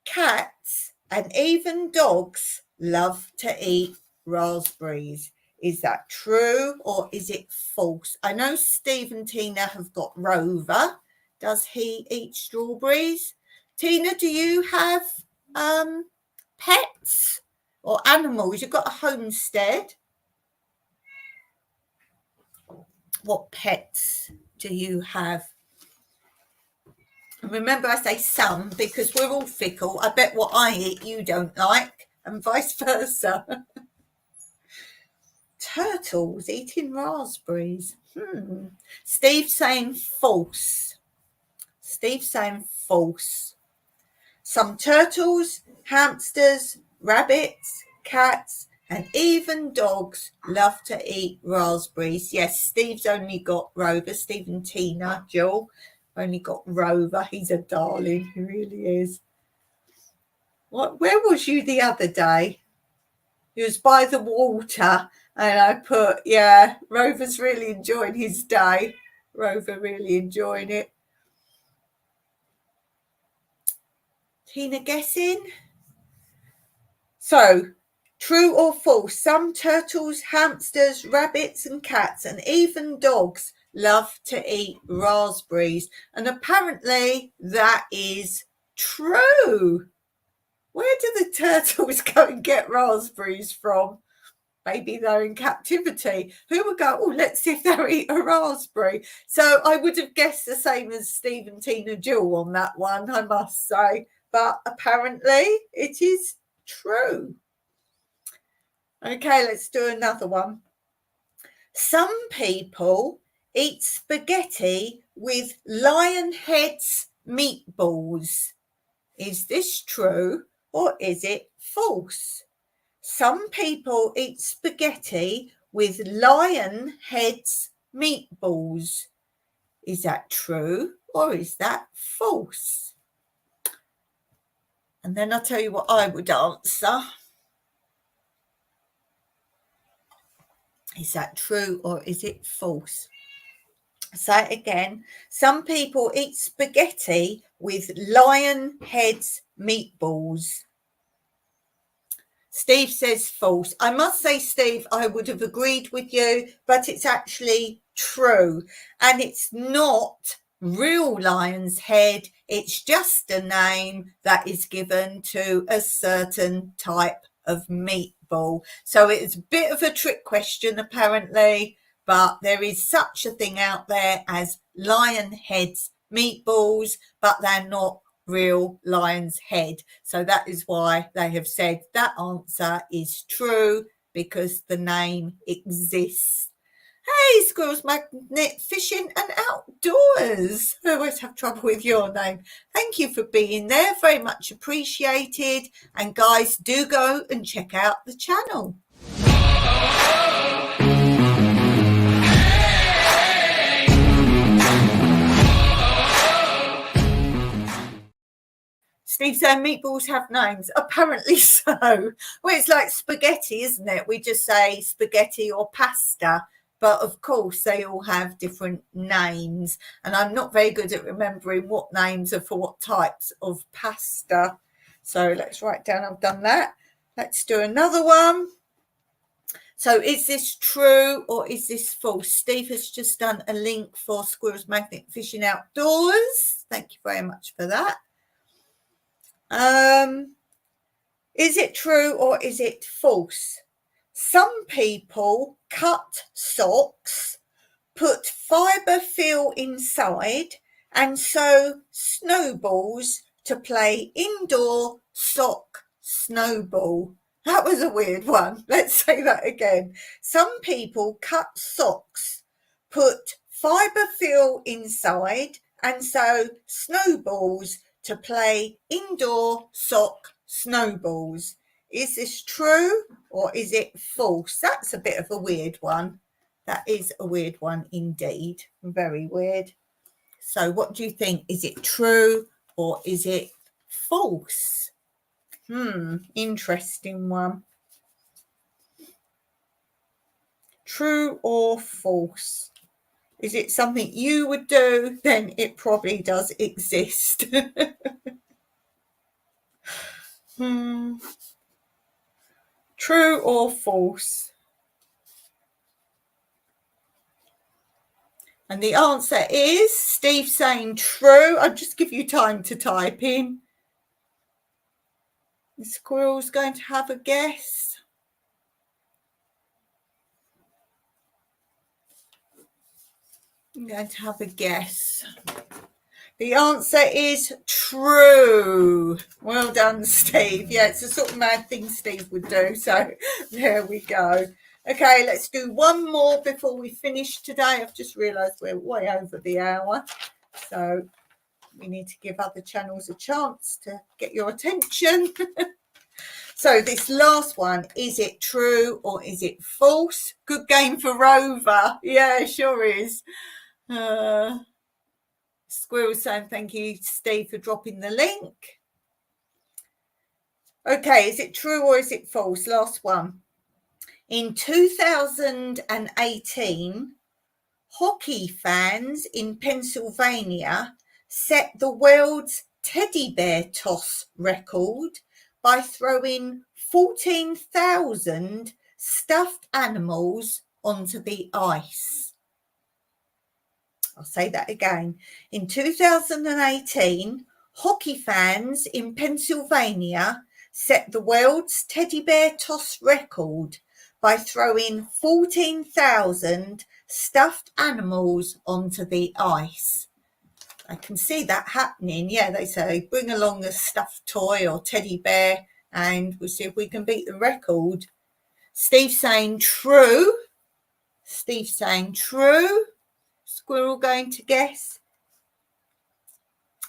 cats and even dogs love to eat raspberries. Is that true or is it false? I know Steve and Tina have got Rover. Does he eat strawberries? Tina, do you have pets or animals? You've got a homestead. What pets do you have? And remember, I say some because we're all fickle. I bet what I eat you don't like and vice versa. Turtles eating raspberries. Steve saying false. Steve saying false. Some turtles, hamsters, rabbits, cats, and even dogs love to eat raspberries. Yes, Steve's only got Rover. Steve and Tina, Jill, only got Rover. He's a darling. He really is. Where was you the other day? He was by the water. And I put, yeah, Rover's really enjoying his day. Rover really enjoying it. Tina guessing? So, true or false? Some turtles, hamsters, rabbits and cats and even dogs love to eat raspberries. And apparently that is true. Where do the turtles go and get raspberries from? Maybe they're in captivity. Who would go, oh, let's see if they'll eat a raspberry. So I would have guessed the same as Steve and Tina Jill on that one, I must say. But apparently it is true. Okay, let's do another one. Some people eat spaghetti with lion heads meatballs. Is this true or is it false? Some people eat spaghetti with lion heads meatballs. Is that true or is that false? And then I'll tell you what I would answer. Is that true or is it false? Say it again. Some people eat spaghetti with lion heads meatballs. Steve says false. I must say, Steve, I would have agreed with you, but it's actually true. And it's not real lion's head. It's just a name that is given to a certain type of meatball. So it's a bit of a trick question, apparently, but there is such a thing out there as lion heads meatballs, but they're not real lion's head. So that is why they have said that answer is true, because the name exists. Hey, Squirrels Magnet Fishing and Outdoors. I always have trouble with your name. Thank you for being there. Very much appreciated. And guys, do go and check out the channel. Steve saying meatballs have names. Apparently so. Well, it's like spaghetti, isn't it? We just say spaghetti or pasta. But of course, they all have different names. And I'm not very good at remembering what names are for what types of pasta. So let's write down, I've done that. Let's do another one. So is this true or is this false? Steve has just done a link for Squirrels Magnet Fishing Outdoors. Thank you very much for that. Is it true or is it false? Some people cut socks, put fibre fill inside, and sew snowballs to play indoor sock snowball. That was a weird one. Let's say that again. Some people cut socks, put fibre fill inside, and sew snowballs to play indoor sock snowballs. Is this true or is it false? That's a bit of a weird one. That is a weird one indeed. Very weird. So what do you think? Is it true or is it false? Interesting one. True or false? Is it something you would do? Then it probably does exist. True or false? And the answer is Steve saying true. I'll just give you time to type in. The squirrel's going to have a guess. I'm going to have a guess. The answer is true. Well done, Steve. Yeah, it's the sort of mad thing Steve would do. So there we go. Okay, let's do one more before we finish today. I've just realised we're way over the hour. So we need to give other channels a chance to get your attention. So this last one, is it true or is it false? Good game for Rover. Yeah, sure is. Squirrel saying thank you, Steve, for dropping the link. Okay, is it true or is it false? Last one. In 2018, hockey fans in Pennsylvania set the world's teddy bear toss record by throwing 14,000 stuffed animals onto the ice. I'll say that again. In 2018, hockey fans in Pennsylvania set the world's teddy bear toss record by throwing 14,000 stuffed animals onto the ice. I can see that happening. Yeah, they say bring along a stuffed toy or teddy bear and we'll see if we can beat the record. Steve saying true. Steve saying true. Squirrel going to guess.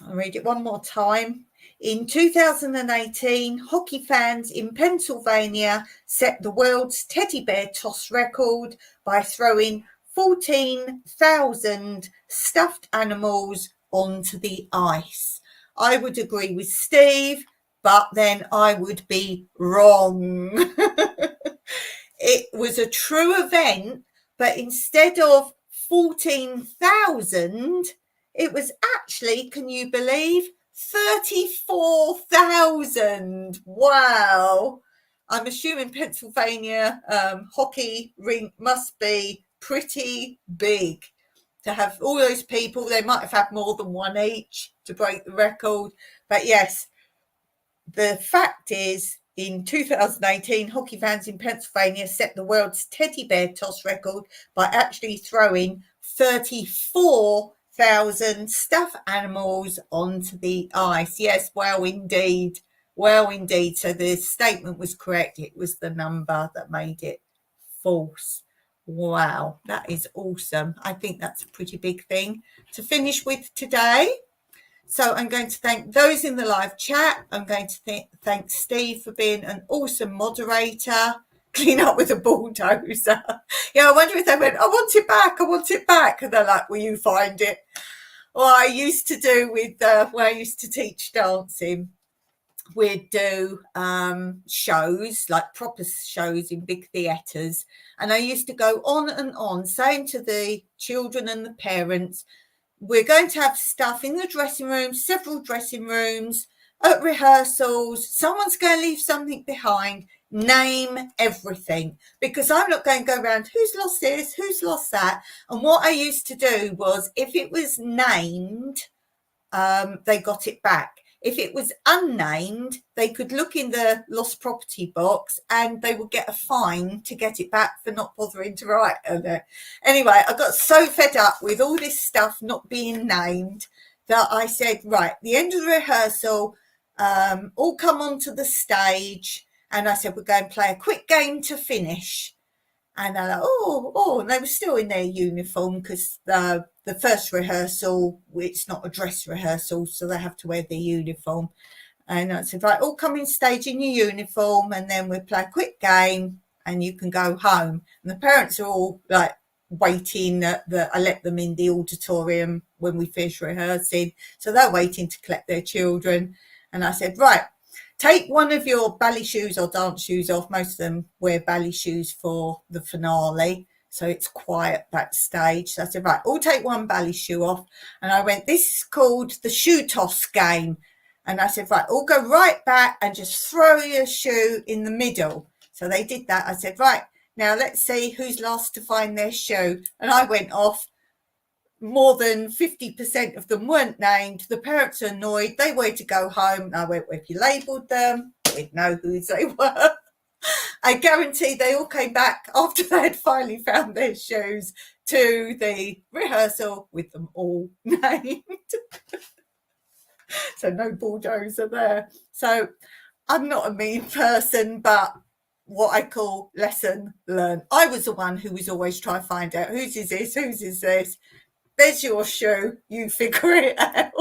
I'll read it one more time. In 2018, hockey fans in Pennsylvania set the world's teddy bear toss record by throwing 14,000 stuffed animals onto the ice. I would agree with Steve, but then I would be wrong. It was a true event, but instead of 14,000, it was actually, can you believe, 34,000. Wow. I'm assuming Pennsylvania hockey rink must be pretty big to have all those people. They might have had more than one each to break the record. But yes, the fact is, in 2018, hockey fans in Pennsylvania set the world's teddy bear toss record by actually throwing 34,000 stuffed animals onto the ice. Yes, well, indeed. Well, indeed. So the statement was correct. It was the number that made it false. Wow, that is awesome. I think that's a pretty big thing to finish with today. So I'm going to thank those in the live chat. I'm going to thank Steve for being an awesome moderator. Clean up with a bulldozer. Yeah, I wonder if they went, I want it back, I want it back. And they're like, will you find it? Well, I used to do with, when I used to teach dancing, we'd do shows, like proper shows in big theatres. And I used to go on and on, saying to the children and the parents, we're going to have stuff in the dressing room, several dressing rooms, at rehearsals. Someone's going to leave something behind. Name everything, because I'm not going to go around, who's lost this, who's lost that. And what I used to do was, if it was named, they got it back. If it was unnamed, they could look in the lost property box and they would get a fine to get it back for not bothering to write on it. Anyway, I got so fed up with all this stuff not being named that I said, right, the end of the rehearsal, all come onto the stage. And I said, we're going to play a quick game to finish. And they're like, and they were still in their uniform, because the first rehearsal, it's not a dress rehearsal, so they have to wear their uniform. And I said, right, all come in stage in your uniform, and then we'll play a quick game and you can go home. And the parents are all like waiting. I let them in the auditorium when we finished rehearsing. So they're waiting to collect their children. And I said, right, take one of your ballet shoes or dance shoes off. Most of them wear ballet shoes for the finale, so it's quiet backstage. So I said, right, all take one ballet shoe off. And I went, this is called the shoe toss game. And I said, right, all go right back and just throw your shoe in the middle. So they did that. I said, right, now let's see who's last to find their shoe. And I went off. More than 50% of them weren't named. The parents are annoyed. They wanted to go home. And I went, well, if you labelled them, we'd know who they were. I guarantee they all came back after they had finally found their shoes to the rehearsal with them all named. So no bulldozer there. So I'm not a mean person, but what I call lesson learned. I was the one who was always trying to find out whose is this, whose is this. There's your shoe, you figure it out.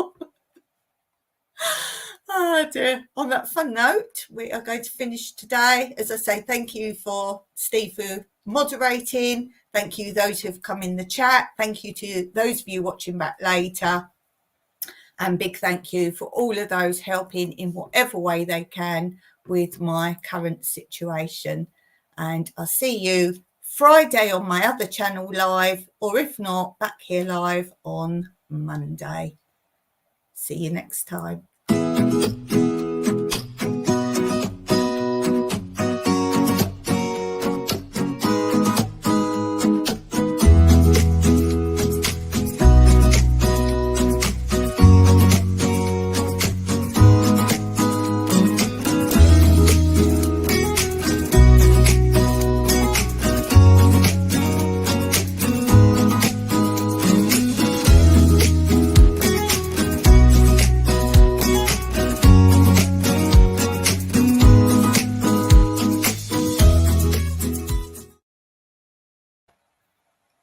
Oh dear. On that fun note, we are going to finish today. As I say, thank you for Steve for moderating. Thank you those who've come in the chat. Thank you to those of you watching back later. And big thank you for all of those helping in whatever way they can with my current situation. And I'll see you Friday on my other channel live, or if not, back here live on Monday. See you next time.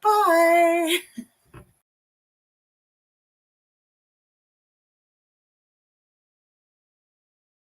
Bye.